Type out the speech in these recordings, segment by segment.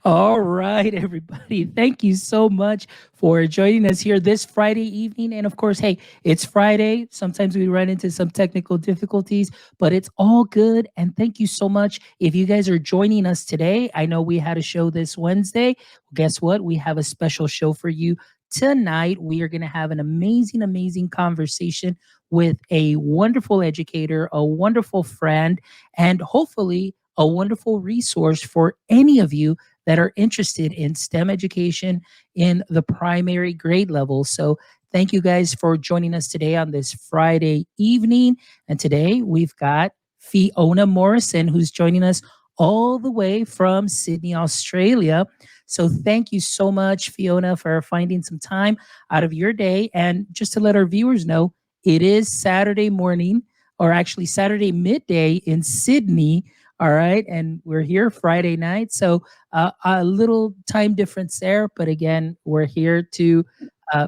All right, everybody. Thank you so much for joining us here this Friday evening. And of course, hey, it's Friday. Sometimes we run into some technical difficulties, but it's all good. And thank you so much. If you guys are joining us today, I know we had a show this Wednesday. Guess what? We have a special show for you tonight. We are going to have an amazing, amazing conversation with a wonderful educator, a wonderful friend, and hopefully a wonderful resource for any of you that are interested in STEM education in the primary grade level. So, thank you guys for joining us today on this Friday evening. And today we've got Fiona Morrison, who's joining us all the way from Sydney, Australia. So, thank you so much, Fiona, for finding some time out of your day. And just to let our viewers know, it is Saturday morning, or actually Saturday midday in Sydney. All right. And we're here Friday night. So, a little time difference there. But again, we're here to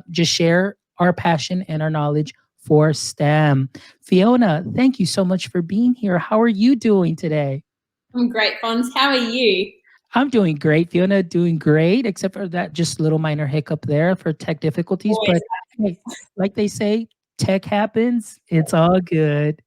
just share our passion and our knowledge for STEM. Fiona, thank you so much for being here. How are you doing today? I'm great, Fons. How are you? I'm doing great, Fiona. Doing great, except for that just little minor hiccup there for tech difficulties. Always. But hey, like they say, tech happens. It's all good.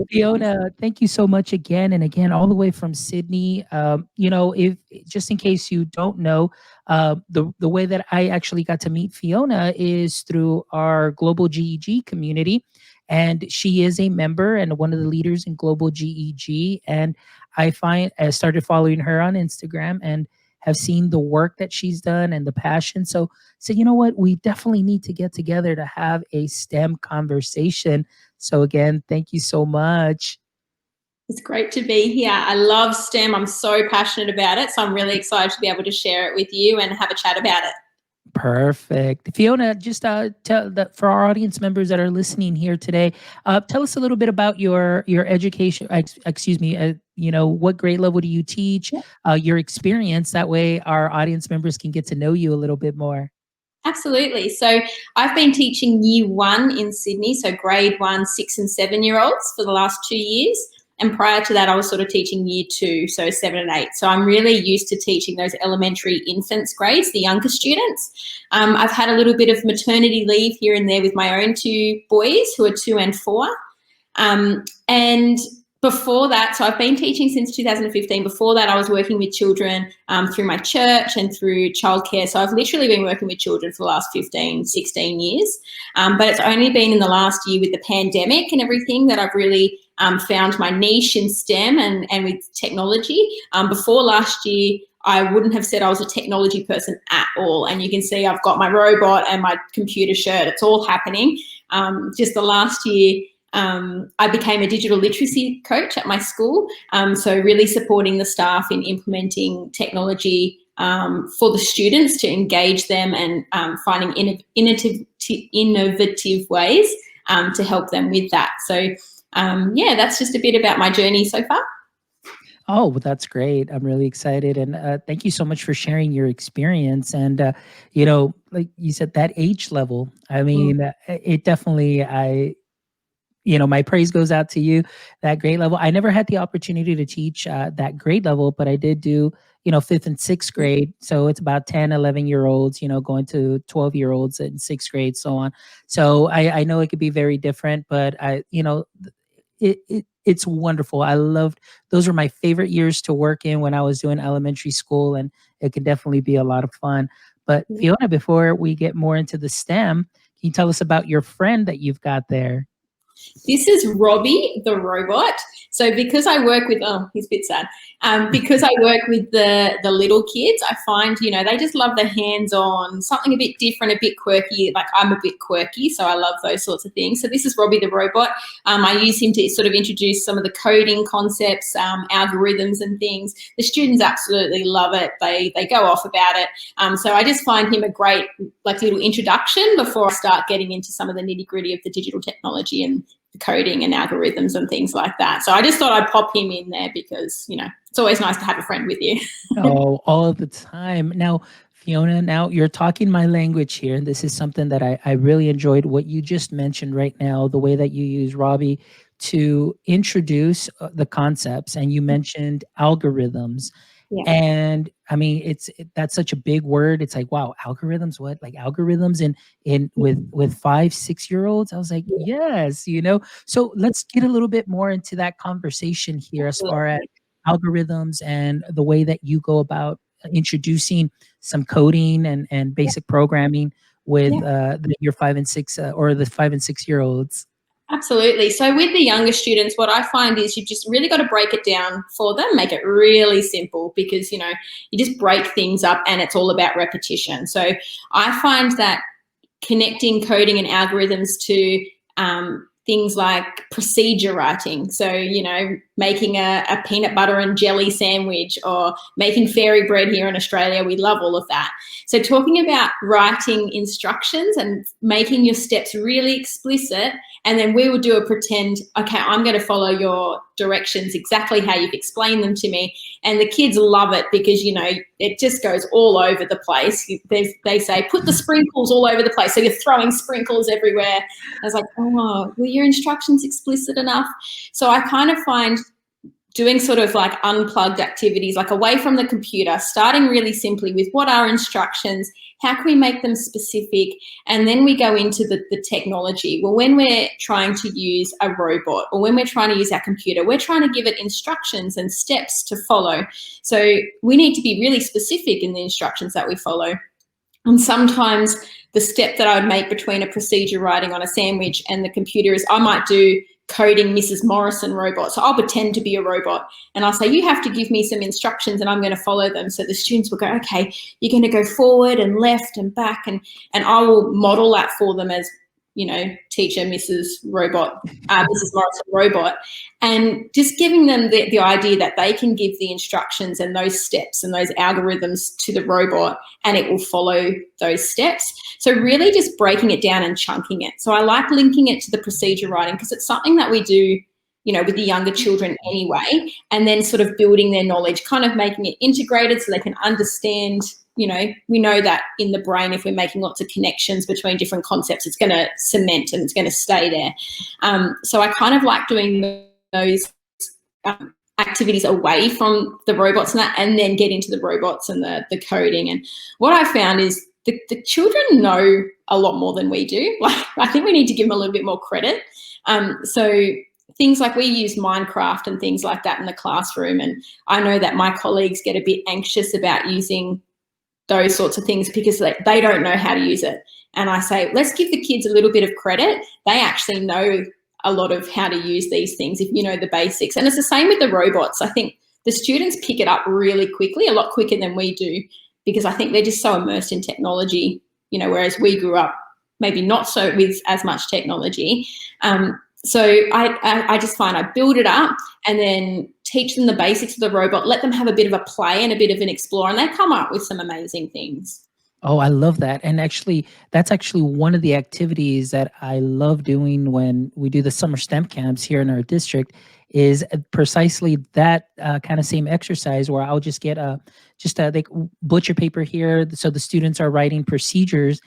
Fiona, thank you so much again and again, all the way from Sydney. If just in case you don't know, the way that I actually got to meet Fiona is through our global GEG community, and she is a member and one of the leaders in global GEG. And I started following her on Instagram and have seen the work that she's done and the passion. So you know what, we definitely need to get together to have a STEM conversation. So again, thank you so much. It's great to be here. I love STEM. I'm so passionate about it. So I'm really excited to be able to share it with you and have a chat about it. Perfect. Fiona, just tell that for our audience members that are listening here today, tell us a little bit about your education. Excuse me. What grade level do you teach? Your experience. That way, our audience members can get to know you a little bit more. Absolutely. So I've been teaching year one in Sydney, so grade one, 6 and 7 year olds for the last 2 years. And prior to that, I was sort of teaching year two, so 7 and 8. So I'm really used to teaching those elementary infants grades, the younger students. I've had a little bit of maternity leave here and there with my own two boys who are 2 and 4. And before that, so I've been teaching since 2015. Before that, I was working with children through my church and through childcare. So I've literally been working with children for the last 15, 16 years. But it's only been in the last year with the pandemic and everything that I've really found my niche in STEM and with technology. Before last year, I wouldn't have said I was a technology person at all. And you can see I've got my robot and my computer shirt. It's all happening. Just the last year, I became a digital literacy coach at my school. So really supporting the staff in implementing technology for the students to engage them and finding innovative ways to help them with that. So that's just a bit about my journey so far. Oh, well, that's great. I'm really excited. And thank you so much for sharing your experience. And, like you said, that age level, I mean, it definitely, my praise goes out to you, that grade level. I never had the opportunity to teach that grade level, but I did do, fifth and sixth grade. So it's about 10, 11 year olds, going to 12 year olds in sixth grade, so on. So I know it could be very different, but it's wonderful. I loved those were my favorite years to work in when I was doing elementary school, and it could definitely be a lot of fun. But Fiona, before we get more into the STEM, can you tell us about your friend that you've got there? This is Robbie, the robot. So because I work with, he's a bit sad. Because I work with the little kids, I find, they just love the hands-on, something a bit different, a bit quirky. Like I'm a bit quirky, so I love those sorts of things. So this is Robbie, the robot. I use him to sort of introduce some of the coding concepts, algorithms and things. The students absolutely love it. They go off about it. So I just find him a great little introduction before I start getting into some of the nitty-gritty of the digital technology and the coding and algorithms and things like that. So I just thought I'd pop him in there because, it's always nice to have a friend with you. Oh, all the time. Now, Fiona, now you're talking my language here. And this is something that I really enjoyed what you just mentioned right now, the way that you use Robbie to introduce the concepts. And you mentioned algorithms. Yeah. And I mean, that's such a big word. It's like, wow, algorithms, what? Like algorithms in with 5, 6 year olds? I was like, Yeah, yes, So let's get a little bit more into that conversation here as far as absolutely. algorithms and the way that you go about introducing some coding and Yeah, basic programming with yeah. your 5 and 6 or the 5 and 6 year olds. Absolutely. So with the younger students, what I find is you just really got to break it down for them, make it really simple because, you just break things up and it's all about repetition. So I find that connecting coding and algorithms to things like procedure writing. So, making a peanut butter and jelly sandwich or making fairy bread here in Australia. We love all of that. So, talking about writing instructions and making your steps really explicit. And then we will do a pretend, okay, I'm going to follow your directions exactly how you've explained them to me. And the kids love it because, it just goes all over the place. They say, put the sprinkles all over the place. So you're throwing sprinkles everywhere. I was like, oh, were your instructions explicit enough? So I kind of find doing sort of like unplugged activities, like away from the computer, starting really simply with what are instructions, how can we make them specific, and then we go into the technology. Well, when we're trying to use a robot or when we're trying to use our computer, we're trying to give it instructions and steps to follow. So we need to be really specific in the instructions that we follow. And sometimes the step that I would make between a procedure writing on a sandwich and the computer is I might do coding Mrs. Morrison robot. So I'll pretend to be a robot and I'll say, you have to give me some instructions and I'm going to follow them. So the students will go, okay, you're going to go forward and left and back. And I will model that for them as, teacher Mrs. Mrs. Morrison robot, and just giving them the idea that they can give the instructions and those steps and those algorithms to the robot and it will follow those steps. So really just breaking it down and chunking it. So I like linking it to the procedure writing because it's something that we do, with the younger children anyway, and then sort of building their knowledge, kind of making it integrated so they can understand. We know that in the brain, if we're making lots of connections between different concepts, it's going to cement and it's going to stay there. So I kind of like doing those activities away from the robots and that, and then get into the robots and the coding. And what I found is the children know a lot more than we do. Like, I think we need to give them a little bit more credit. So things like we use Minecraft and things like that in the classroom. And I know that my colleagues get a bit anxious about using those sorts of things because they don't know how to use it. And I say, let's give the kids a little bit of credit. They actually know a lot of how to use these things if you know the basics. And it's the same with the robots. I think the students pick it up really quickly, a lot quicker than we do, because I think they're just so immersed in technology, whereas we grew up maybe not so with as much technology. So I just find I build it up and then teach them the basics of the robot, let them have a bit of a play and a bit of an explore, and they come up with some amazing things. Oh, I love that. And actually, that's actually one of the activities that I love doing when we do the summer STEM camps here in our district is precisely that kind of same exercise where I'll just get like butcher paper here. So the students are writing procedures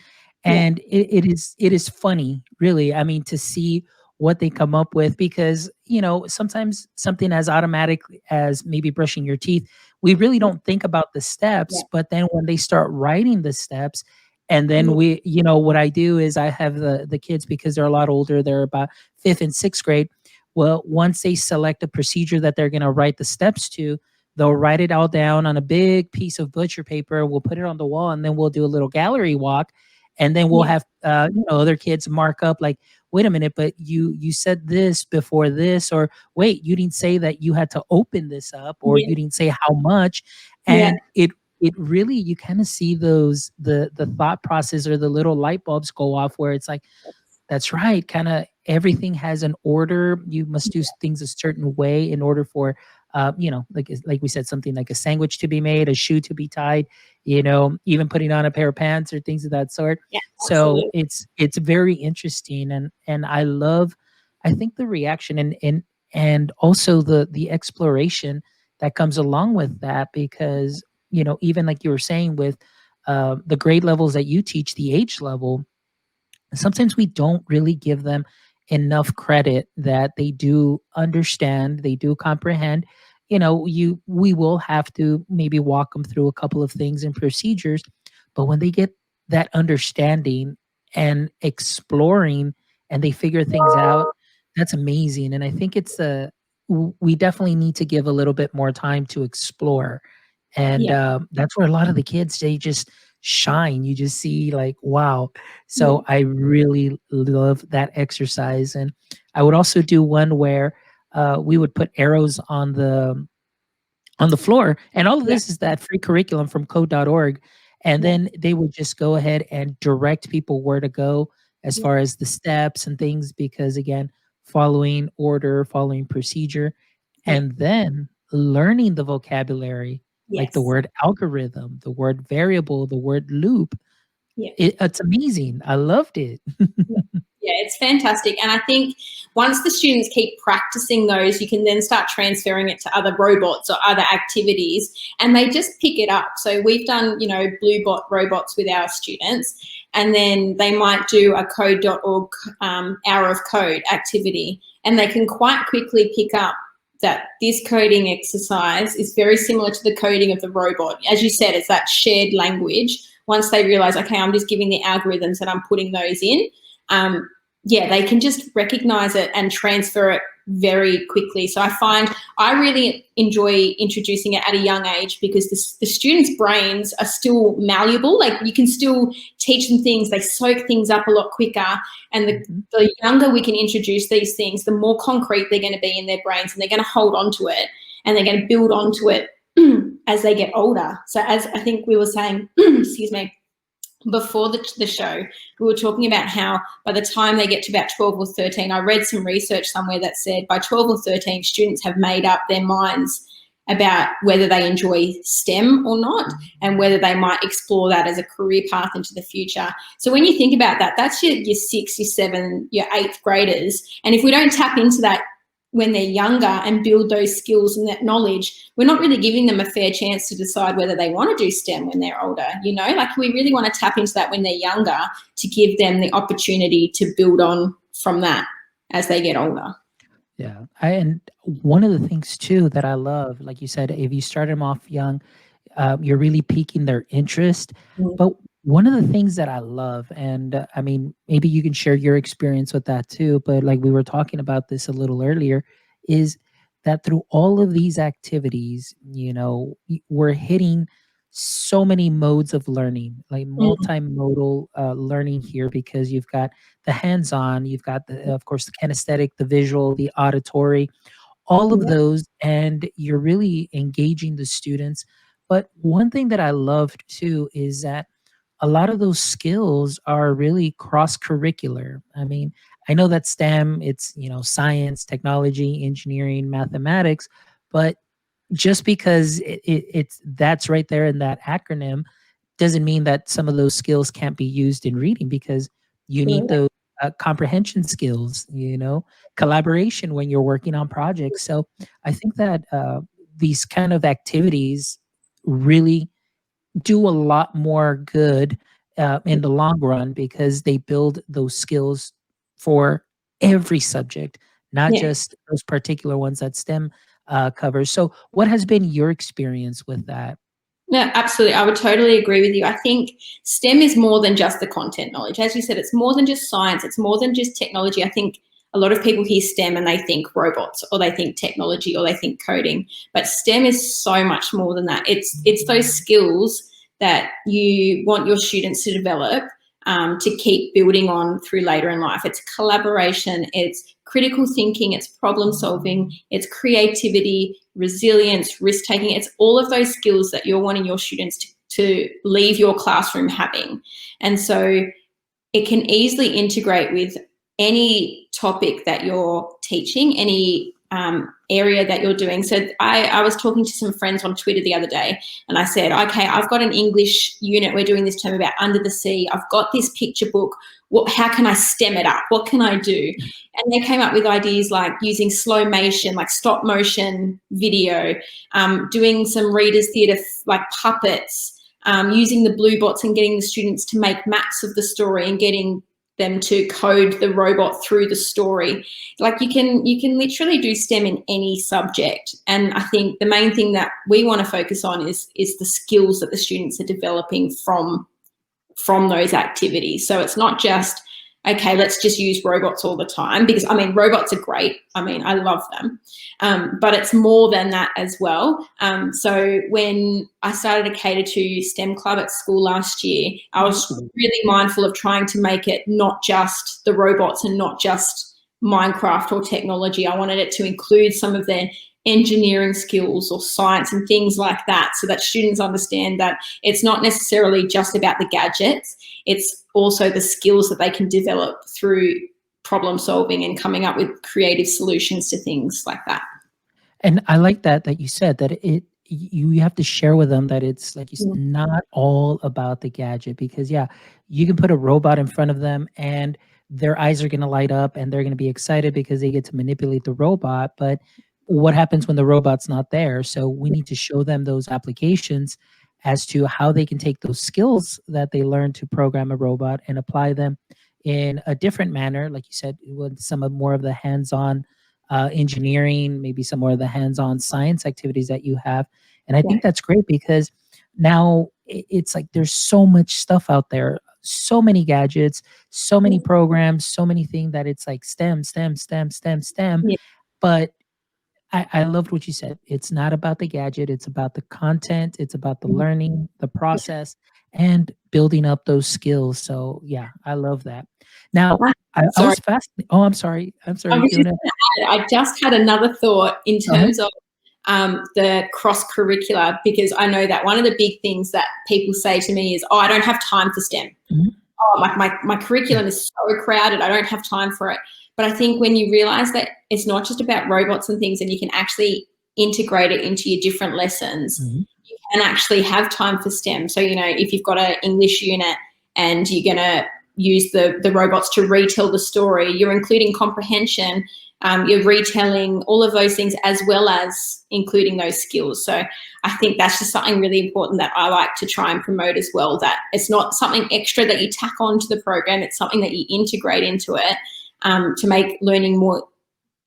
Yeah, and it is funny, really. I mean, to see what they come up with because, sometimes something as automatic as maybe brushing your teeth we really yeah, don't think about the steps, yeah, but then when they start writing the steps, and then yeah, what I do is I have the kids because they're a lot older, they're about fifth and sixth grade. Well, once they select a procedure that they're going to write the steps to, they'll write it all down on a big piece of butcher paper. We'll put it on the wall, and then we'll do a little gallery walk, and then we'll yeah, have other kids mark up like, wait a minute, but you said this before this, or wait, you didn't say that you had to open this up, or yeah, you didn't say how much. yeah, And it really, you kind of see those the thought process or the little light bulbs go off where it's like, that's right. Kind of everything has an order. You must do things a certain way in order for, like we said, something like a sandwich to be made, a shoe to be tied, even putting on a pair of pants or things of that sort. yeah, So absolutely. it's very interesting, and I love, I think the reaction and also the exploration that comes along with that because even like you were saying with the grade levels that you teach, the age level sometimes we don't really give them enough credit that they do understand, they do comprehend. we will have to maybe walk them through a couple of things and procedures, but when they get that understanding and exploring and they figure things out, that's amazing. And I think we definitely need to give a little bit more time to explore. And Yeah. that's where a lot of the kids, they just shine. You just see like, wow. Yeah. So I really love that exercise. And I would also do one where we would put arrows on the floor. And all of Yeah. this is that free curriculum from code.org. And Yeah. then they would just go ahead and direct people where to go as Yeah. far as the steps and things, because again, following order, following procedure, Yeah. and then learning the vocabulary, like the Yes. word algorithm, the word variable, the word loop. Yeah. It's amazing. I loved it. Yeah. Yeah, it's fantastic. And I think once the students keep practicing those, you can then start transferring it to other robots or other activities, and they just pick it up. So we've done, blue bot robots with our students, and then they might do a code.org hour of code activity, and they can quite quickly pick up that this coding exercise is very similar to the coding of the robot. As you said, it's that shared language. Once they realize, okay, I'm just giving the algorithms and I'm putting those in, they can just recognize it and transfer it very quickly. So I find I really enjoy introducing it at a young age, because the students' brains are still malleable. Like, you can still teach them things. They soak things up a lot quicker. And the younger we can introduce these things, the more concrete they're going to be in their brains, and they're going to hold on to it, and they're going to build onto it as they get older. So as I think we were saying, excuse me, before the show, we were talking about how by the time they get to about 12 or 13, I read some research somewhere that said by 12 or 13, students have made up their minds about whether they enjoy STEM or not, and whether they might explore that as a career path into the future. So when you think about that, that's your 6, your 7, your 8th graders. And if we don't tap into that when they're younger and build those skills and that knowledge, we're not really giving them a fair chance to decide whether they want to do STEM when they're older. Like, we really want to tap into that when they're younger, to give them the opportunity to build on from that as they get older. Yeah. And one of the things too that I love, like you said, if you start them off young, you're really piquing their interest. Mm. But one of the things that I love, and I mean, maybe you can share your experience with that too, but like we were talking about this a little earlier, is that through all of these activities, we're hitting so many modes of learning, like Mm. multimodal learning here, because you've got the hands-on, you've got of course, the kinesthetic, the visual, the auditory, all of Yeah. those, and you're really engaging the students. But one thing that I loved too is that a lot of those skills are really cross curricular. I mean, I know that STEM, it's, science, technology, engineering, mathematics, but just because it's that's right there in that acronym doesn't mean that some of those skills can't be used in reading, because you need Correct. those comprehension skills, collaboration when you're working on projects. So I think that these kind of activities really do a lot more good in the long run, because they build those skills for every subject, not Yeah. just those particular ones that STEM covers. So, what has been your experience with that? Yeah, absolutely. I would totally agree with you. I think STEM is more than just the content knowledge. As you said, it's more than just science. It's more than just technology. I think a lot of people hear STEM and they think robots, or they think technology, or they think coding. But STEM is so much more than that. It's those skills that you want your students to develop, to keep building on through later in life. It's collaboration, it's critical thinking, it's problem solving, it's creativity, resilience, risk taking. It's all of those skills that you're wanting your students to leave your classroom having. And so it can easily integrate with any topic that you're teaching, any area that you're doing. So I was talking to some friends on Twitter the other day, and I said, okay, I've got an English unit we're doing this term about under the sea. I've got this picture book. How can I stem it up? What can I do? And they came up with ideas like using slow motion, like stop motion video, doing some readers theatre like puppets, using the blue bots and getting the students to make maps of the story, and getting them to code the robot through the story. Like you can literally do STEM in any subject. And I think the main thing that we want to focus on is the skills that the students are developing from those activities. So it's not just, okay, let's just use robots all the time, because I mean, robots are great. I mean, I love them. But it's more than that as well. So when I started a cater to STEM club at school last year, I was really mindful of trying to make it not just the robots and not just Minecraft or technology. I wanted it to include some of their engineering skills or science and things like that, so that students understand that it's not necessarily just about the gadgets, it's also the skills that they can develop through problem solving and coming up with creative solutions to things like that. And I like that you said that you have to share with them that it's like not all about the gadget, because you can put a robot in front of them and their eyes are going to light up and they're going to be excited because they get to manipulate the robot. But what happens when the robot's not there? So we need to show them those applications as to how they can take those skills that they learn to program a robot and apply them in a different manner, like you said, with some of more of the hands-on engineering, maybe some more of the hands-on science activities that you have. And I think that's great, because now it's like there's so much stuff out there, so many gadgets, so many programs, so many things that it's like STEM, STEM, STEM, STEM, STEM. Yeah. But I loved what you said. It's not about the gadget. It's about the content. It's about the learning, the process, and building up those skills. So yeah, I love that. Now, I was fascinated. Oh, I'm sorry. Fiona. I just had another thought in terms of the cross-curricular, because I know that one of the big things that people say to me is, oh, I don't have time for STEM. Oh, my curriculum is so crowded, I don't have time for it. But I think when you realize that it's not just about robots and things, and you can actually integrate it into your different lessons, you can actually have time for STEM. So, you know, if you've got an English unit and you're going to use the robots to retell the story, you're including comprehension, you're retelling all of those things, as well as including those skills. So I think that's just something really important that I like to try and promote as well, that it's not something extra that you tack onto the program, it's something that you integrate into it, to make learning more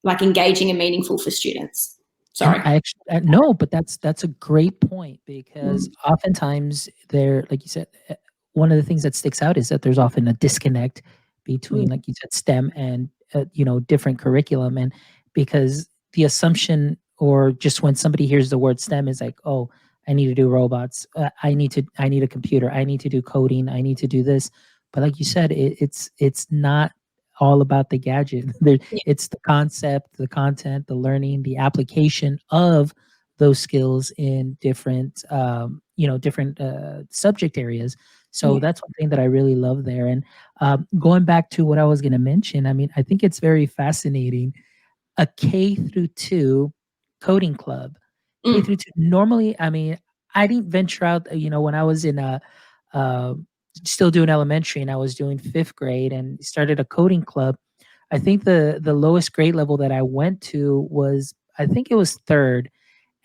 like engaging and meaningful for students. Sorry. I actually, no, but that's a great point, because oftentimes there, like you said, one of the things that sticks out is that there's often a disconnect between, like you said, STEM and different curriculum. And because the assumption, or just when somebody hears the word STEM, is like, oh, I need to do robots, I need a computer, I need to do coding, I need to do this. But like you said, it's not all about the gadget. It's the concept, the content, the learning, the application of those skills in different different subject areas. So that's one thing that I really love there. And going back to what I was going to mention, I mean, I think it's very fascinating. A K-2 coding club. K-2. Normally, I mean, I didn't venture out, when I was in still doing elementary, and I was doing 5th grade and started a coding club. I think the lowest grade level that I went to was, I think it was 3rd.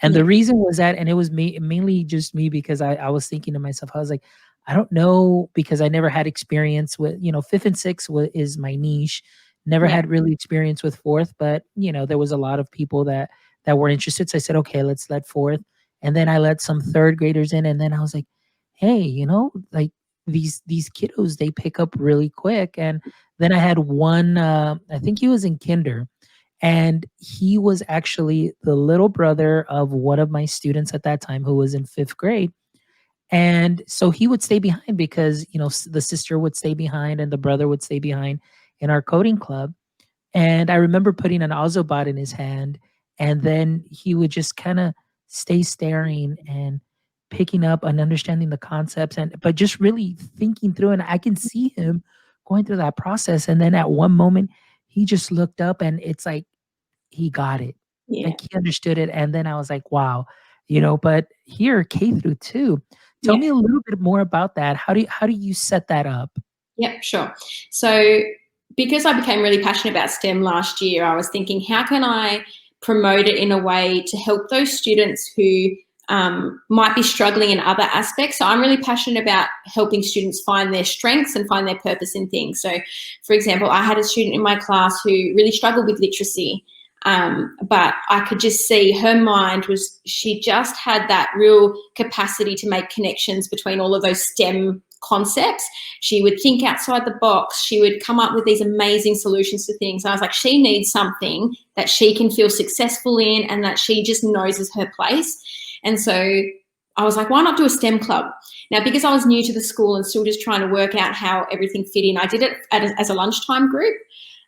And the reason was that, and it was mainly just me, because I was thinking to myself, I was like, I don't know, because I never had experience with, 5th and 6th is my niche. Never had really experience with 4th, but there was a lot of people that were interested. So I said, okay, let's let 4th. And then I let some 3rd graders in, and then I was like, hey, like these kiddos, they pick up really quick. And then I had one, I think he was in kinder, and he was actually the little brother of one of my students at that time, who was in 5th grade. And so he would stay behind, because, the sister would stay behind and the brother would stay behind in our coding club. And I remember putting an Ozobot in his hand, and then he would just kind of stay staring and picking up and understanding the concepts, but just really thinking through. And I can see him going through that process. And then at one moment, he just looked up, and it's like he got it. Like he understood it. And then I was like, wow, but here, K-2, tell me a little bit more about that. How do you set that up? Yep, sure. So because I became really passionate about STEM last year, I was thinking, how can I promote it in a way to help those students who might be struggling in other aspects. So I'm really passionate about helping students find their strengths and find their purpose in things. So, for example, I had a student in my class who really struggled with literacy. But I could just see her mind she just had that real capacity to make connections between all of those STEM concepts. She would think outside the box. She would come up with these amazing solutions to things. And I was like, she needs something that she can feel successful in and that she just knows is her place. And so I was like, why not do a STEM club? Now, because I was new to the school and still just trying to work out how everything fit in, I did it as a lunchtime group.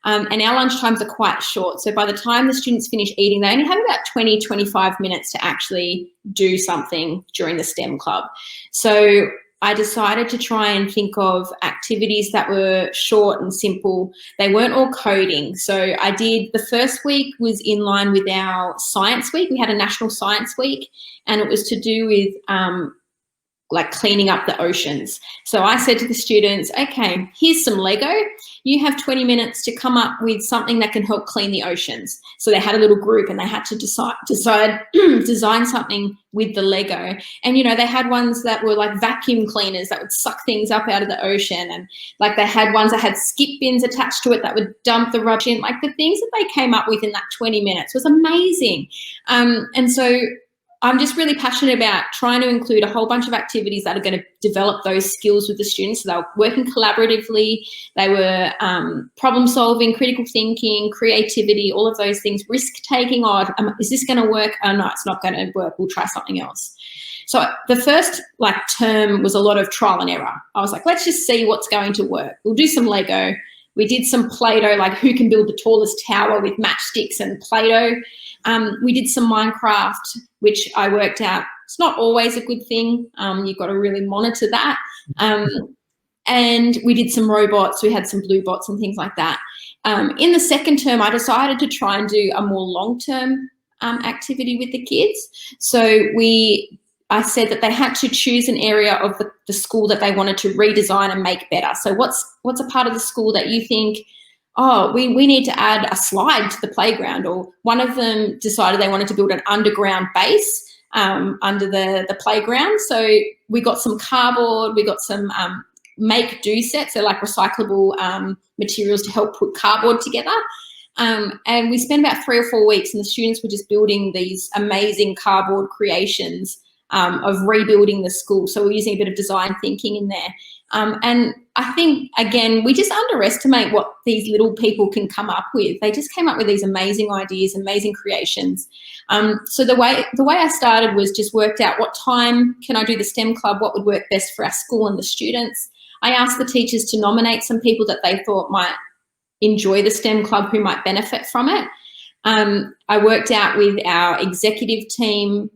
And our lunchtimes are quite short. So by the time the students finish eating, they only have about 20, 25 minutes to actually do something during the STEM club. So I decided to try and think of activities that were short and simple. They weren't all coding. So I did, the first week was in line with our science week. We had a national science week, and it was to do with like cleaning up the oceans. So I said to the students, okay, here's some Lego. You have 20 minutes to come up with something that can help clean the oceans. So they had a little group and they had to design something with the Lego. And, you know, they had ones that were like vacuum cleaners that would suck things up out of the ocean. And like they had ones that had skip bins attached to it that would dump the rubbish in. Like the things that they came up with in that 20 minutes was amazing. And so I'm just really passionate about trying to include a whole bunch of activities that are going to develop those skills with the students. So they were working collaboratively, they were problem solving, critical thinking, creativity, all of those things, risk taking. Is this going to work? Oh, no, it's not going to work. We'll try something else. So the first term was a lot of trial and error. I was like, let's just see what's going to work. We'll do some Lego. We did some Play-Doh, like who can build the tallest tower with matchsticks and Play-Doh. We did some Minecraft, which I worked out it's not always a good thing. You've got to really monitor that. And we did some robots. We had some blue bots and things like that. In the second term, I decided to try and do a more long-term activity with the kids. So I said that they had to choose an area of the school that they wanted to redesign and make better. So what's a part of the school that you think, oh, we need to add a slide to the playground? Or one of them decided they wanted to build an underground base under the playground. So we got some cardboard, we got some make-do sets. They're like recyclable materials to help put cardboard together. And we spent about 3 or 4 weeks, and the students were just building these amazing cardboard creations of rebuilding the school. So we're using a bit of design thinking in there. And I think, again, we just underestimate what these little people can come up with. They just came up with these amazing ideas, amazing creations. So the way I started was just worked out what time can I do the STEM club, what would work best for our school and the students. I asked the teachers to nominate some people that they thought might enjoy the STEM club, who might benefit from it. I worked out with our executive team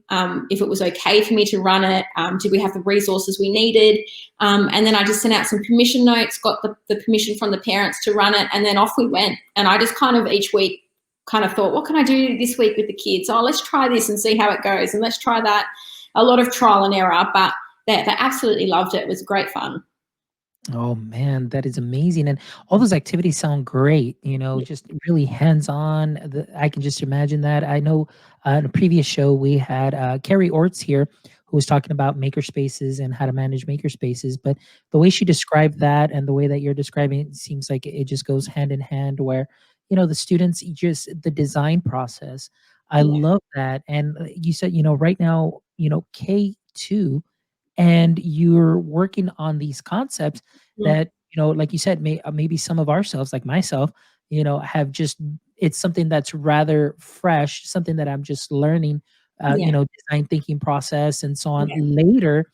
if it was okay for me to run it, did we have the resources we needed, and then I just sent out some permission notes, got the permission from the parents to run it, and then off we went. And I just kind of each week kind of thought, what can I do this week with the kids? Oh, let's try this and see how it goes, and let's try that. A lot of trial and error, but they absolutely loved it. It was great fun. Oh man, that is amazing. And all those activities sound great, just really hands-on. I can just imagine that. I know in a previous show we had Carrie Orts here who was talking about maker spaces and how to manage maker spaces. But the way she described that and the way that you're describing it seems like it just goes hand in hand where, the students just the design process. I Yeah. love that. And you said, right now, K2 and you're working on these concepts Mm. that like you said maybe some of ourselves like myself have just it's something that's rather fresh, something that I'm just learning Yeah. design thinking process and so on Yeah. later.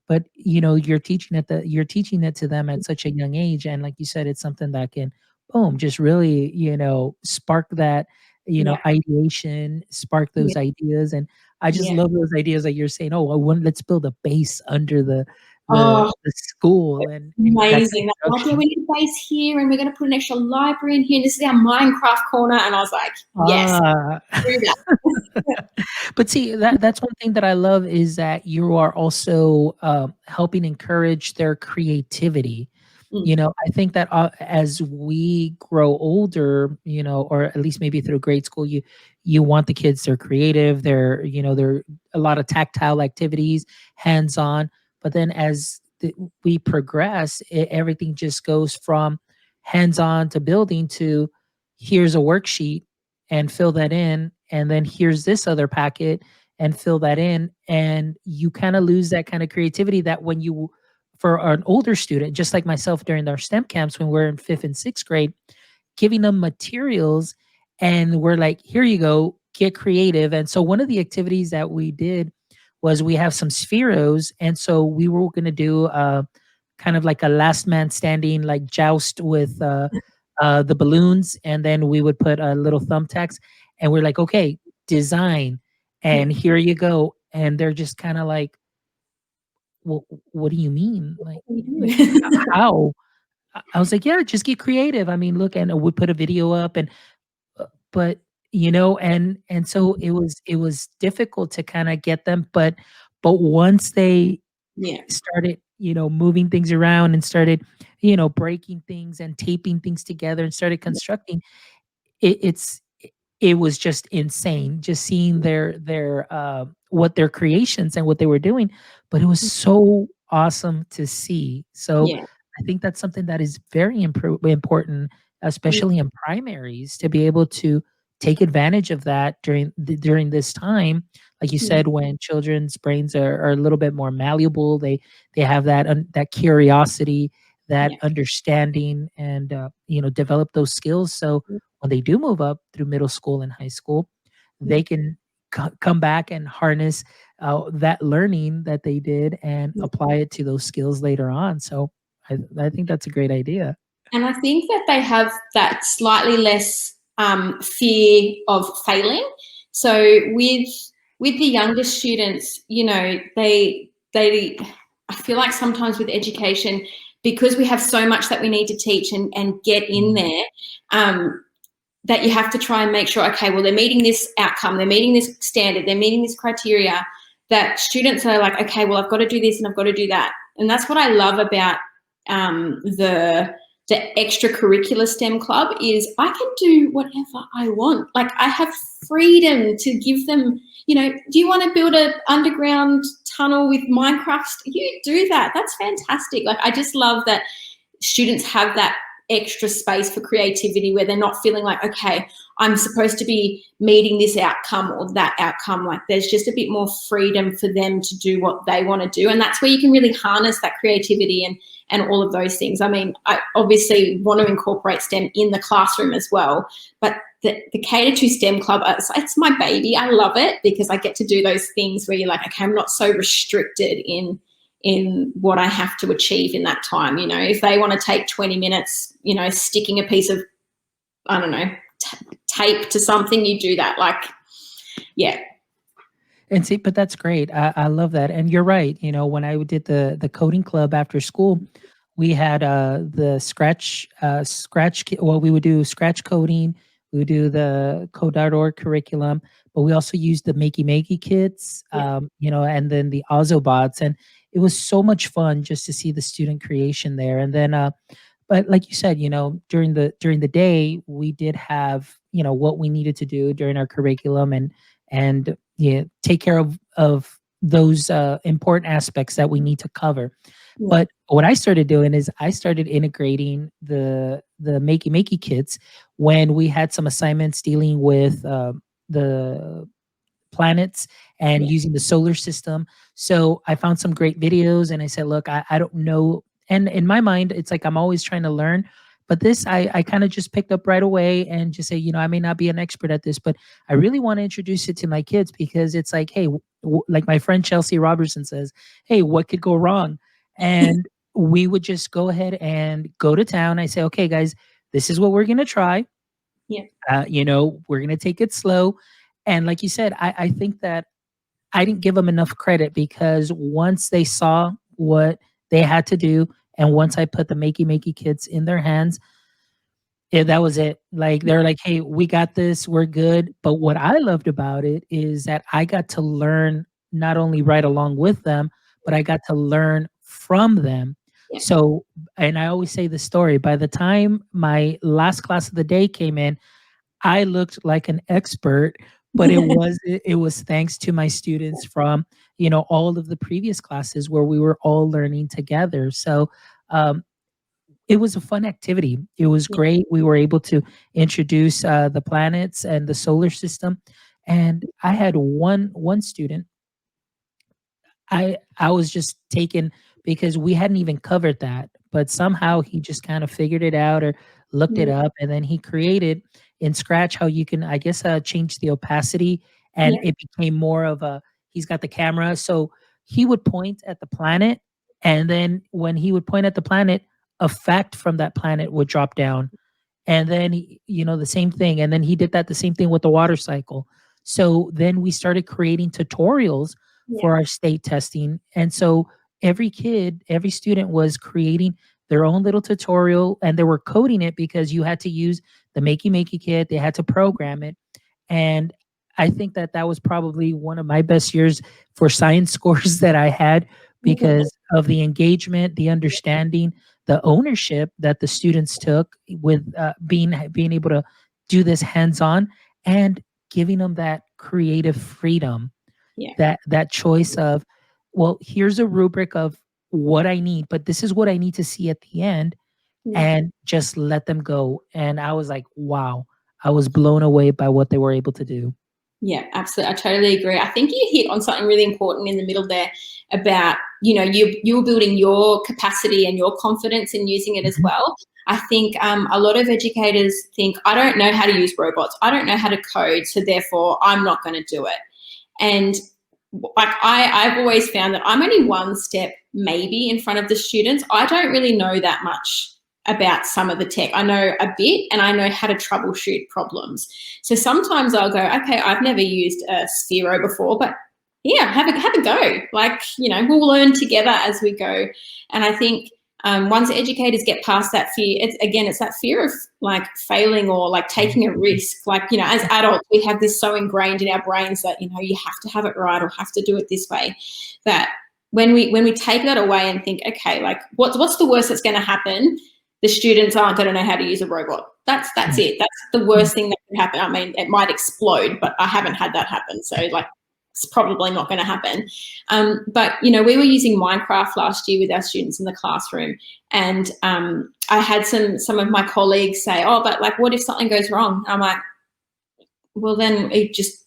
But you're teaching it to them at such a young age, and like you said, it's something that can boom just really spark that Yeah. ideation, spark Yeah. those ideas. And I just Yeah. love those ideas that you're saying, oh, well, let's build a base under Oh, the school and that amazing. They're like, yeah, construction. we need a base here and we're going to put an extra library in here. And this is our Minecraft corner. And I was like, yes, Ah. do that. But see, that's one thing that I love is that you are also helping encourage their creativity. Mm. I think that as we grow older, or at least maybe through grade school, you want the kids, they're creative, they're a lot of tactile activities, hands on. But then as we progress, everything just goes from hands on to building to here's a worksheet and fill that in, and then here's this other packet and fill that in, and you kind of lose that kind of creativity that when you for an older student, just like myself during our STEM camps when we're in fifth and sixth grade, giving them materials and we're like, here you go, get creative. And so one of the activities that we did was we have some spheros. And so we were going to do kind of like a last man standing, like joust with the balloons. And then we would put a little thumbtacks and we're like, okay, design. Yeah. And here you go. And they're just kind of like, well, what do you mean? Like how? I was like, yeah, just get creative. I mean, look, and we put a video up, and but and so it was difficult to kind of get them, but once they Yeah. started, moving things around and started, breaking things and taping things together and started constructing, it, it's it was just insane just seeing their what their creations and what they were doing, but it was so awesome to see. So Yeah. I think that's something that is very important, Yeah. especially in primaries, to be able to take advantage of that during this time. Like you Yeah. said, when children's brains are a little bit more malleable, they have that curiosity, that Yeah. understanding, and develop those skills. So when they do move up through middle school and high school, they can come back and harness that learning that they did and Yeah. apply it to those skills later on. So I think that's a great idea. And I think that they have that slightly less fear of failing. So with the younger students, they I feel like sometimes with education, because we have so much that we need to teach and get in Mm, there, that you have to try and make sure, okay, well, they're meeting this outcome, they're meeting this standard, they're meeting this criteria, that students are like, okay, well, I've got to do this and I've got to do that. And that's what I love about the extracurricular STEM club is I can do whatever I want. Like I have freedom to give them, do you want to build an underground tunnel with Minecraft? You do that. That's fantastic. Like I just love that students have that extra space for creativity where they're not feeling like, okay, I'm supposed to be meeting this outcome or that outcome. Like there's just a bit more freedom for them to do what they want to do. And that's where you can really harness that creativity and all of those things. I mean, I obviously want to incorporate STEM in the classroom as well, but the Cater to STEM Club, it's my baby. I love it because I get to do those things where you're like, okay, I'm not so restricted in what I have to achieve in that time. If they want to take 20 minutes, sticking a piece of, I don't know, tape to something, you do that. Like, yeah. And see, but that's great. I love that. And you're right. When I did the coding club after school, we had the well, we would do scratch coding, we would do the code.org curriculum, but we also used the makey kits, Yeah. and then the Ozobots. And it was so much fun just to see the student creation there. And then but like you said, during the day, we did have, what we needed to do during our curriculum, and yeah, take care of those important aspects that we need to cover. Yeah. But what I started doing is I started integrating the makey kits when we had some assignments dealing with the planets and Yeah. using the solar system. So I found some great videos and I said, look, I don't know. And in my mind, it's like I'm always trying to learn. But this, I kind of just picked up right away and just say, I may not be an expert at this, but I really want to introduce it to my kids because it's like, hey, like my friend Chelsea Robertson says, hey, what could go wrong? And we would just go ahead and go to town. I say, okay, guys, this is what we're going to try. Yeah. We're going to take it slow. And like you said, I think that I didn't give them enough credit because once they saw what they had to do, and once I put the makey kids in their hands, yeah, that was it. Like they're like, "Hey, we got this. We're good." But what I loved about it is that I got to learn not only right along with them, but I got to learn from them. Yeah. So, and I always say the story, by the time my last class of the day came in, I looked like an expert, but it was thanks to my students from, all of the previous classes where we were all learning together. So, um, it was a fun activity. It was Yeah. great. We were able to introduce the planets and the solar system. And I had one student. I was just taken because we hadn't even covered that, but somehow he just kind of figured it out or looked it Mm. up, and then he created in Scratch how you can, I guess, change the opacity, and Yeah. it became more of a. He's got the camera, so he would point at the planet, and then when he would point at the planet, a fact from that planet would drop down, and then the same thing, and then he did that the same thing with the water cycle. So then we started creating tutorials Yeah. for our state testing, and so every student was creating their own little tutorial, and they were coding it because you had to use the makey kit, they had to program it. And I think that that was probably one of my best years for science scores that I had, because of the engagement, the understanding, the ownership that the students took with being able to do this hands-on, and giving them that creative freedom, Yeah. that choice of, well, here's a rubric of what I need, but this is what I need to see at the end, Yeah. and just let them go. And I was like, wow, I was blown away by what they were able to do. Yeah, absolutely. I totally agree. I think you hit on something really important in the middle there about, you were building your capacity and your confidence in using it as Mhm. well. I think a lot of educators think, I don't know how to use robots. I don't know how to code, so therefore I'm not going to do it. And like I've always found that I'm only one step maybe in front of the students. I don't really know that much about some of the tech. I know a bit and I know how to troubleshoot problems. So sometimes I'll go, okay, I've never used a Sphero before, but yeah, have a go. Like, we'll learn together as we go. And I think once educators get past that fear, it's that fear of like failing or like taking a risk. Like, as adults, we have this so ingrained in our brains that, you have to have it right or have to do it this way, that when we take that away and think, okay, like what's the worst that's going to happen? The students aren't going to know how to use a robot. That's Yeah. it. That's the worst thing that can happen. I mean, it might explode, but I haven't had that happen. So like, it's probably not going to happen. But we were using Minecraft last year with our students in the classroom, and I had some of my colleagues say, "Oh, but like, what if something goes wrong?" I'm like, "Well, then we just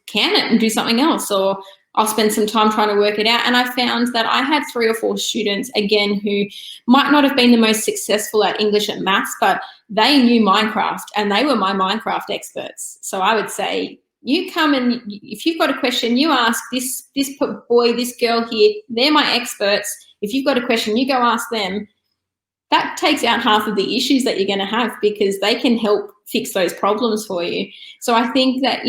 can it and do something else, or I'll spend some time trying to work it out." And I found that I had 3 or 4 students again who might not have been the most successful at English and maths, but they knew Minecraft and they were my Minecraft experts. So I would say, you come and if you've got a question, you ask this boy, this girl here. They're my experts. If you've got a question, you go ask them. That takes out half of the issues that you're going to have because they can help fix those problems for you. So I think that,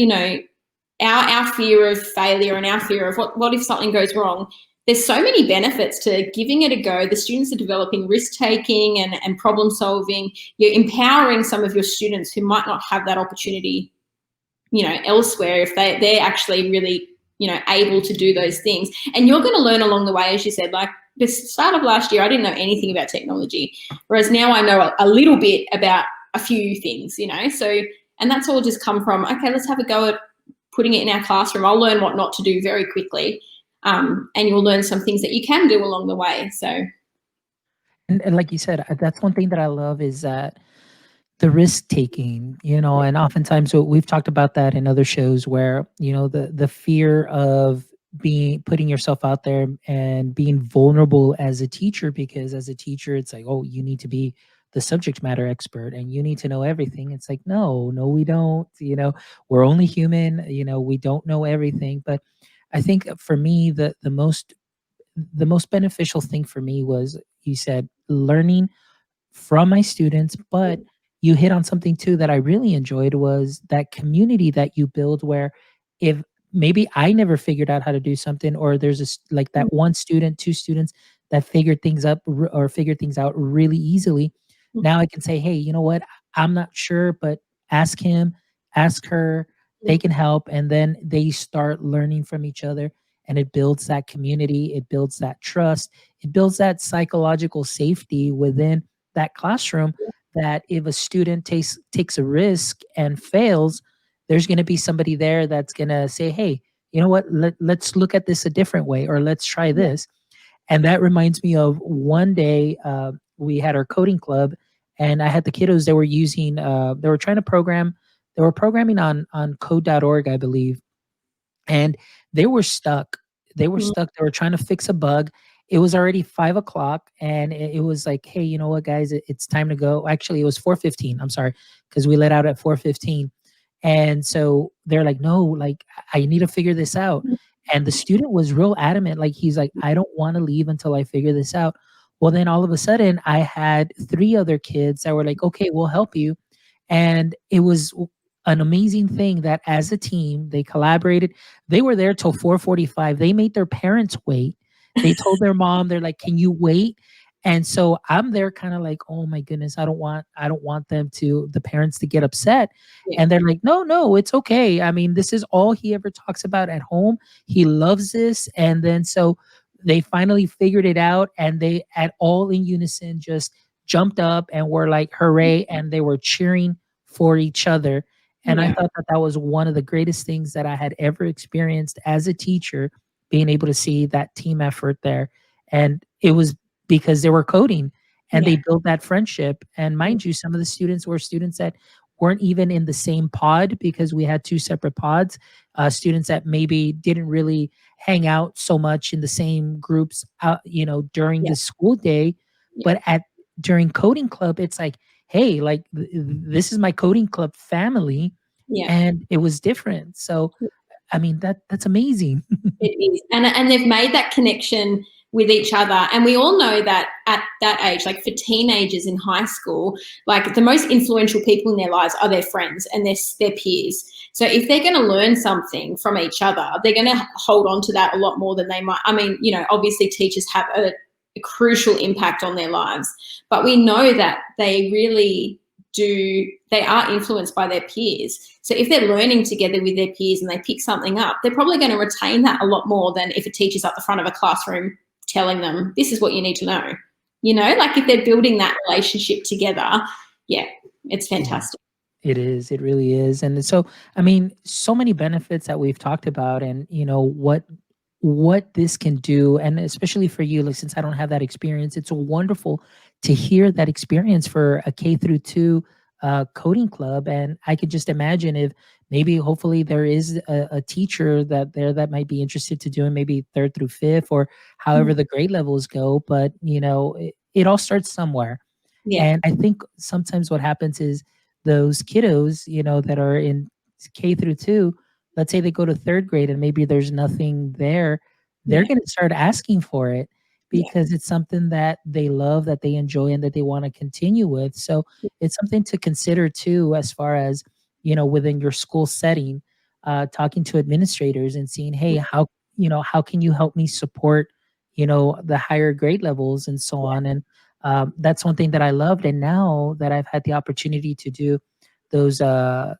our fear of failure and our fear of what if something goes wrong, there's so many benefits to giving it a go. The students are developing risk taking and problem solving. You're empowering some of your students who might not have that opportunity, elsewhere, if they're actually really, able to do those things. And you're going to learn along the way, as you said. Like the start of last year, I didn't know anything about technology, whereas now I know a little bit about a few things, So, and that's all just come from, okay, let's have a go at putting it in our classroom. I'll learn what not to do very quickly, and you'll learn some things that you can do along the way. So, And like you said, that's one thing that I love is that the risk taking, and oftentimes we've talked about that in other shows where, the fear of putting yourself out there and being vulnerable as a teacher, because as a teacher, it's like, oh, you need to be the subject matter expert and you need to know everything. It's like, no, we don't, we're only human, we don't know everything. But I think for me, the most beneficial thing for me was, you said, learning from my students. But you hit on something too that I really enjoyed, was that community that you build, where if maybe I never figured out how to do something, or there's like that one student, two students that figured things out really easily. Now I can say, hey, you know what? I'm not sure, but ask him, ask her, they can help. And then they start learning from each other. and it builds that community, it builds that trust, it builds that psychological safety within that classroom, that if a student takes a risk and fails, there's going to be somebody there that's going to say, hey, you know what, let's look at this a different way, or let's try Yeah. this. And that reminds me of one day, we had our coding club, and I had the kiddos. They were using, they were trying to program. They were programming on code.org, I believe, and they were stuck. They were Mm, stuck. They were trying to fix a bug. It was already 5 o'clock, and it was like, hey, you know what, guys, it's time to go. Actually, it was 4:15. I'm sorry, because we let out at 4:15, and so they're like, no, like I need to figure this out. mm, And the student was real adamant. Like he's like, I don't want to leave until I figure this out. Well, then all of a sudden, I had three other kids that were like, okay, we'll help you. And it was an amazing thing that as a team, they collaborated. They were there till 4:45. They made their parents wait. They told their mom, they're like, "Can you wait?" And so I'm there kind of like, "Oh my goodness, I don't want them to the parents to get upset." yeah. And they're like, "No, no, it's okay. I mean, this is all he ever talks about at home. He loves this." And then so they finally figured it out, and they at all in unison just jumped up and were like, hooray, and they were cheering for each other. And I Yeah. thought that that was one of the greatest things that I had ever experienced as a teacher, being able to see that team effort there. And it was because they were coding and they Yeah. built that friendship. And mind you, some of the students were students that weren't even in the same pod, because we had two separate pods. Students that maybe didn't really hang out so much in the same groups, during Yeah. the school day, Yeah. but at during coding club, it's like, hey, like this is my coding club family, Yeah. and it was different. So, I mean, that's amazing. It is. And they've made that connection with each other. And we all know that at that age, like for teenagers in high school, like the most influential people in their lives are their friends and their peers. So if they're going to learn something from each other, they're going to hold on to that a lot more than they might. I mean, obviously teachers have a crucial impact on their lives, but we know that they are influenced by their peers. So if they're learning together with their peers and they pick something up, they're probably going to retain that a lot more than if a teacher's at the front of a classroom telling them, this is what you need to know. Like if they're building that relationship together, yeah, it's Yeah. fantastic. It is. It really is. And so, I mean, so many benefits that we've talked about, and what this can do, and especially for you, like since I don't have that experience, it's wonderful to hear that experience for a K through 2 coding club. And I could just imagine if maybe hopefully there is a teacher that there that might be interested to doing maybe third through fifth, or however Mm, the grade levels go. But it all starts somewhere. yeah, And I think sometimes what happens is those kiddos, that are in K through 2, let's say they go to 3rd grade and maybe there's nothing there, they're yeah, gonna start asking for it yeah, because it's something that they love, that they enjoy, and that they wanna continue with. So, it's something to consider too as far as, within your school setting, talking to administrators and seeing, "Hey, how can you help me support, the higher grade levels," and so yeah, on. And that's one thing that I loved. And now that I've had the opportunity to do those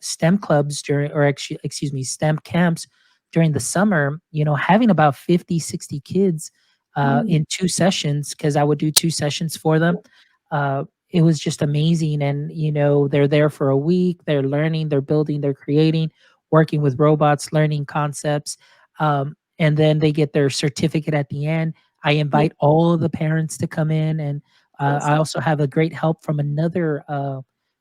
STEM clubs during, or actually, excuse me, STEM camps during the summer, having about 50, 60 kids mm, in 2 sessions, because I would do 2 sessions for them. Uh, it was just amazing. And, they're there for a week, they're learning, they're building, they're creating, working with robots, learning concepts. And then they get their certificate at the end. I yeah, invite all of the parents to come in, and I awesome. also have a great help from another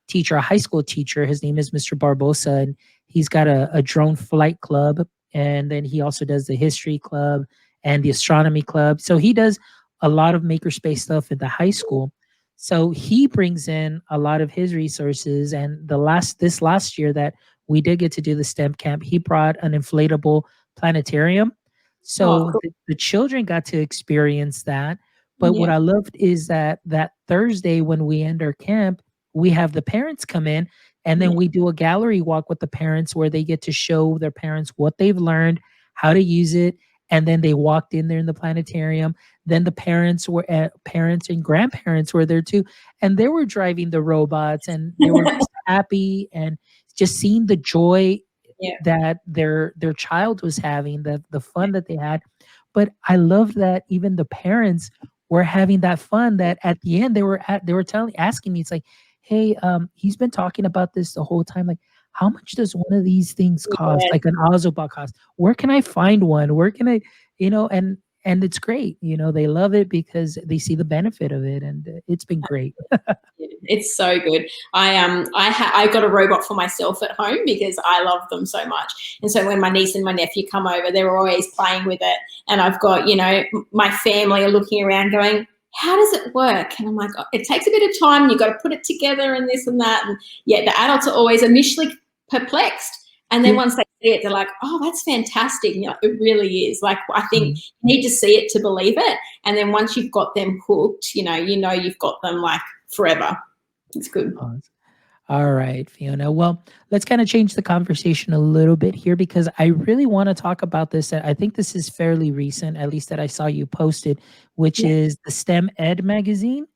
teacher, a high school teacher. His name is Mr. Barbosa, and he's got a drone flight club. And then he also does the history club and the astronomy club. So he does a lot of makerspace stuff at the high school. So he brings in a lot of his resources. And this last year that we did get to do the STEM camp, he brought an inflatable planetarium. Oh, So cool. the children got to experience that. But what Yeah, I loved is that Thursday when we end our camp, we have the parents come in, and then yeah, we do a gallery walk with the parents where they get to show their parents what they've learned, how to use it, and then they walked in there in the planetarium. Then the parents and grandparents were there too, and they were driving the robots, and they were just happy, and just seeing the joy Yeah. that their child was having, the fun that they had. But I love that even the parents were having that fun, that at the end they were telling asking me, it's like, "Hey, he's been talking about this the whole time. Like, how much does one of these things cost? Yeah. Like an Ozobot cost? Where can I find one? Where can I, you know?" And it's great. They love it because they see the benefit of it, and it's been great. It's so good. I got a robot for myself at home because I love them so much. And so when my niece and my nephew come over, they're always playing with it. And I've got, my family are looking around going, how does it work? And I'm like, oh, it takes a bit of time. You've got to put it together and this and that. And yeah, the adults are always initially perplexed. And then Yeah. once they see it, they're like, oh, that's fantastic. It really is. Like, I think Mhm. you need to see it to believe it. And then once you've got them hooked, you've got them like forever. It's good. Awesome. All right, Fiona. Well, let's kind of change the conversation a little bit here because I really want to talk about this. I think this is fairly recent, at least that I saw you posted, which Yeah. is the STEM Ed magazine.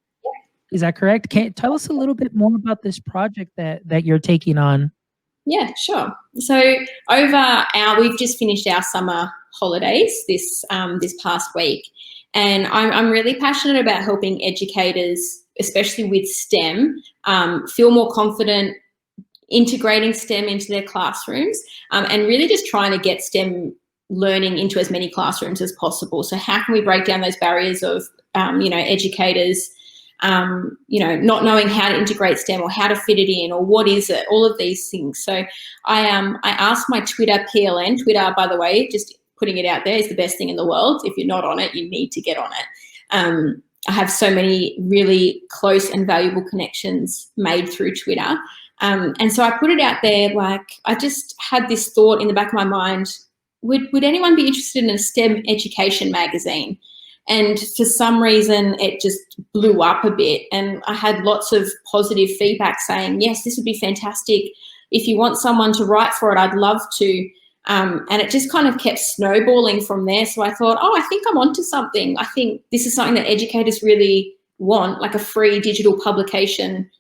Is that correct? Can tell us a little bit more about this project that you're taking on? Yeah, sure. So we've just finished our summer holidays this past week, and I'm really passionate about helping educators, especially with STEM, feel more confident integrating STEM into their classrooms, and really just trying to get STEM learning into as many classrooms as possible. So how can we break down those barriers of, educators, not knowing how to integrate STEM or how to fit it in or what is it, all of these things. So I asked my Twitter PLN, Twitter, by the way, just putting it out there, is the best thing in the world. If you're not on it, you need to get on it. I have so many really close and valuable connections made through Twitter. And so I put it out there, like, I just had this thought in the back of my mind, would anyone be interested in a STEM education magazine? And for some reason, it just blew up a bit. And I had lots of positive feedback saying, yes, this would be fantastic. If you want someone to write for it, I'd love to. And it just kind of kept snowballing from there. So I thought, oh, I think I'm onto something. I think this is something that educators really want, like a free digital publication,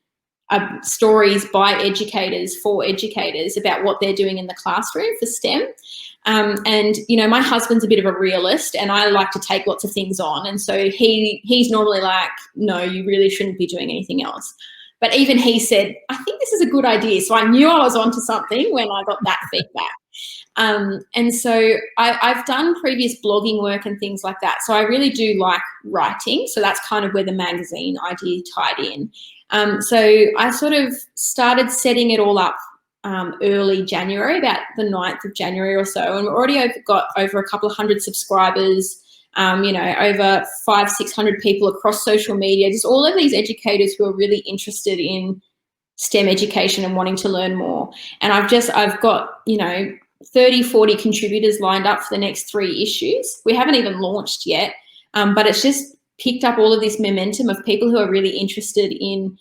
stories by educators for educators about what they're doing in the classroom for STEM. And my husband's a bit of a realist, and I like to take lots of things on. And so he's normally like, no, you really shouldn't be doing anything else. But even he said, I think this is a good idea. So I knew I was onto something when I got that feedback. And so I've done previous blogging work and things like that. So I really do like writing. So that's kind of where the magazine idea tied in. So I sort of started setting it all up early January, about the 9th of January or so. And we've already got over a couple of hundred subscribers, over 500-600 people across social media, just all of these educators who are really interested in STEM education and wanting to learn more. And I've got, 30-40 contributors lined up for the next 3 issues. We haven't even launched yet, but it's just picked up all of this momentum of people who are really interested in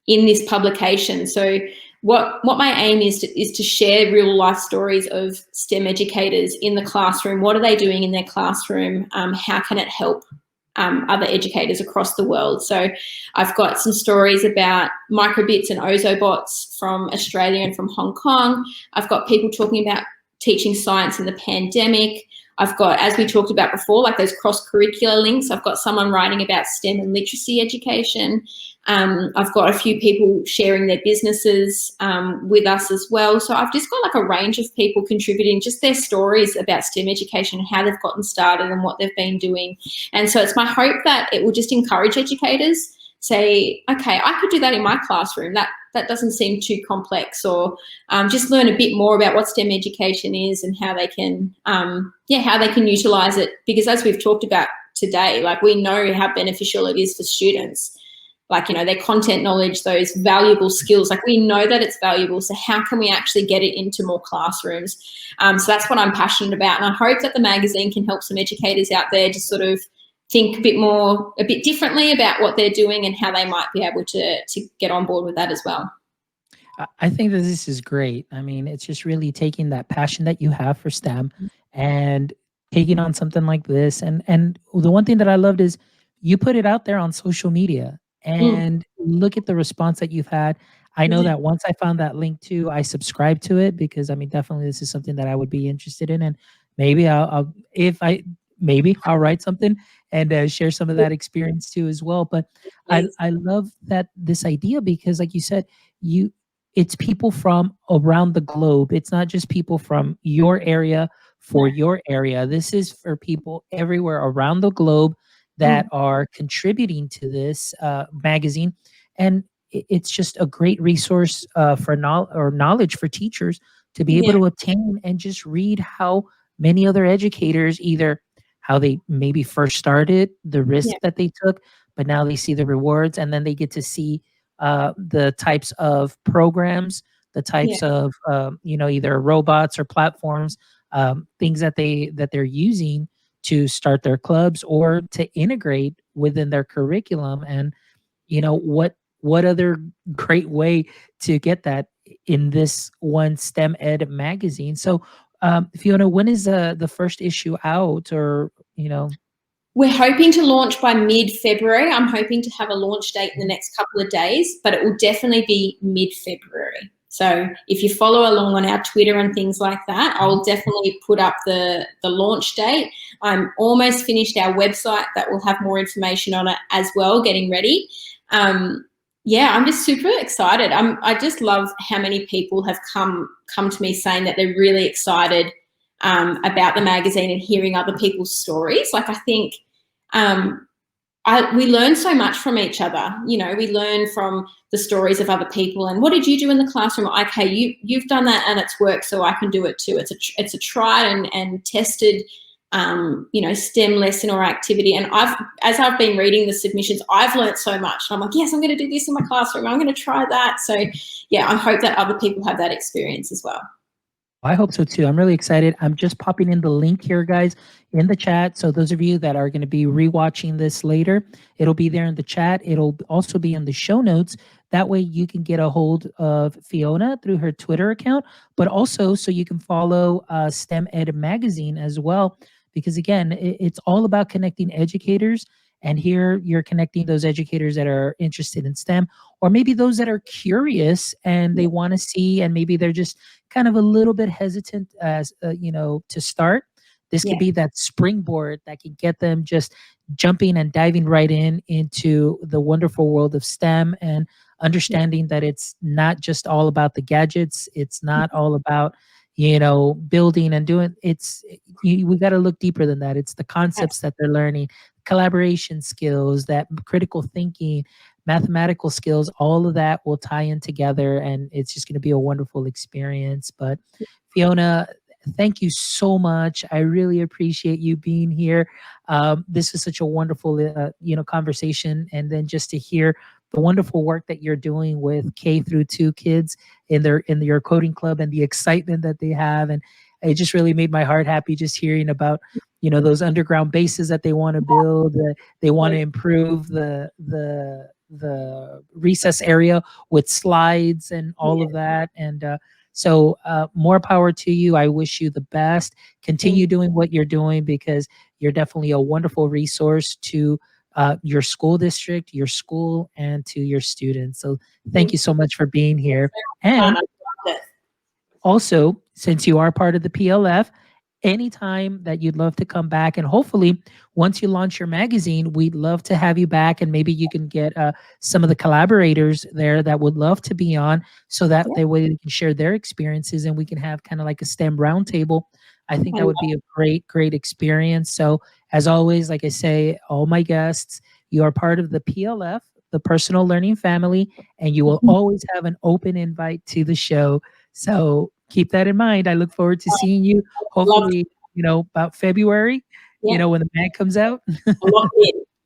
this publication. So what my aim is to share real life stories of STEM educators in the classroom. What are they doing in their classroom? How can it help other educators across the world? So I've got some stories about microbits and ozobots from Australia and from Hong Kong. I've got people talking about teaching science in the pandemic. I've got, as we talked about before, like those cross-curricular links. I've got someone writing about STEM and literacy education. I've got a few people sharing their businesses with us as well. So I've just got like a range of people contributing just their stories about STEM education and how they've gotten started and what they've been doing. And so it's my hope that it will just encourage educators, say, okay, I could do that in my classroom. That doesn't seem too complex, or just learn a bit more about what STEM education is and how they can, utilize it. Because as we've talked about today, like, we know how beneficial it is for students. Like, their content knowledge, those valuable skills, like, we know that it's valuable. So how can we actually get it into more classrooms? So that's what I'm passionate about. And I hope that the magazine can help some educators out there just sort of think a bit differently about what they're doing and how they might be able to get on board with that as well. I think that this is great. I mean, it's just really taking that passion that you have for STEM and taking on something like this. And the one thing that I loved is you put it out there on social media Mm. and look at the response that you've had. I know that once I found that link too, I subscribed to it because I mean, definitely this is something that I would be interested in, and maybe I'll if I maybe I'll write something and share some of that experience too as well. But Please. I love that this idea because, like you said, you it's people from around the globe. It's not just people from your area for No. your area. This is for people everywhere around the globe that Mm. are contributing to this magazine, and it's just a great resource for knowledge for teachers to be able Yeah. to obtain and just read how many other educators either how they maybe first started, the Yeah. risk that they took, but now they see the rewards, and then they get to see the types of programs, the Yeah. types of either robots or platforms, things that they're using to start their clubs or to integrate within their curriculum. And what other great way to get that in this one STEM Ed magazine? So, Fiona, when is the first issue out? Or We're hoping to launch by mid-February. I'm hoping to have a launch date in the next couple of days, but it will definitely be mid-February. So if you follow along on our Twitter and things like that, I'll definitely put up the launch date. I'm almost finished our website that will have more information on it as well, getting ready. Yeah, I'm just super excited. I just love how many people have come to me saying that they're really excited about the magazine and hearing other people's stories. Like I think we learn so much from each other. We learn from the stories of other people. And what did you do in the classroom? Okay, you've done that and it's worked, so I can do it too. It's a tried and tested, STEM lesson or activity. And as I've been reading the submissions, I've learned so much. I'm like, yes, I'm going to do this in my classroom. I'm going to try that. So yeah, I hope that other people have that experience as well. I hope so too. I'm really excited. I'm just popping in the link here, guys, in the chat. So those of you that are going to be rewatching this later, it'll be there in the chat. It'll also be in the show notes. That way you can get a hold of Fiona through her Twitter account, but also so you can follow STEM Ed Magazine as well. Because again, it's all about connecting educators. And here you're connecting those educators that are interested in STEM, or maybe those that are curious and they want to see, and maybe they're just kind of a little bit hesitant as to start. This Yeah. could be that springboard that can get them just jumping and diving right into the wonderful world of STEM, and understanding that it's not just all about the gadgets. It's not all about building and doing. We got to look deeper than that. It's the concepts that they're learning, collaboration skills, that critical thinking, mathematical skills. All of that will tie in together, and it's just going to be a wonderful experience. But Fiona, thank you so much. I really appreciate you being here. This was such a wonderful conversation, and then just to hear the wonderful work that you're doing with K through 2 kids in your coding club, and the excitement that they have. And it just really made my heart happy just hearing about those underground bases that they want to build. They want to improve the recess area with slides and all of that. And so more power to you. I wish you the best. Continue doing what you're doing, because you're definitely a wonderful resource to your school district, your school, and to your students. So thank you so much for being here. And also, since you are part of the PLF, anytime that you'd love to come back, and hopefully once you launch your magazine, we'd love to have you back, and maybe you can get some of the collaborators there that would love to be on, so that they way they can share their experiences, and we can have kind of like a STEM roundtable. I think that would be a great experience. So as always, like I say, all my guests, you are part of the PLF, the personal learning family, and you will always have an open invite to the show. So keep that in mind. I look forward to seeing you, hopefully, about February, when the mag comes out.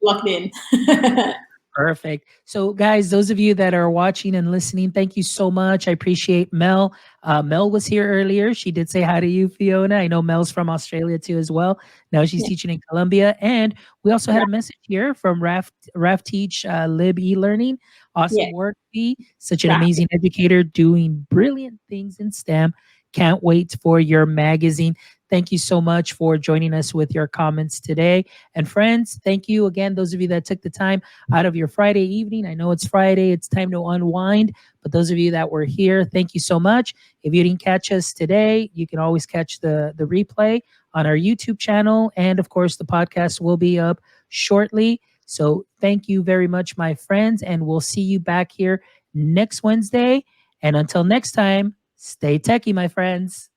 Locked in. Perfect. So, guys, those of you that are watching and listening, thank you so much. I appreciate Mel. Mel was here earlier. She did say hi to you, Fiona. I know Mel's from Australia too as well. Now she's teaching in Colombia. And we also had a message here from Raf Teach Lib e-learning. Awesome work, B. Such an amazing educator doing brilliant things in STEM. Can't wait for your magazine. Thank you so much for joining us with your comments today. And friends, thank you again, those of you that took the time out of your Friday evening. I know it's Friday, it's time to unwind, but those of you that were here, thank you so much. If you didn't catch us today, you can always catch the replay on our YouTube channel. And of course, the podcast will be up shortly. So thank you very much, my friends, and we'll see you back here next Wednesday. And until next time, stay techie, my friends.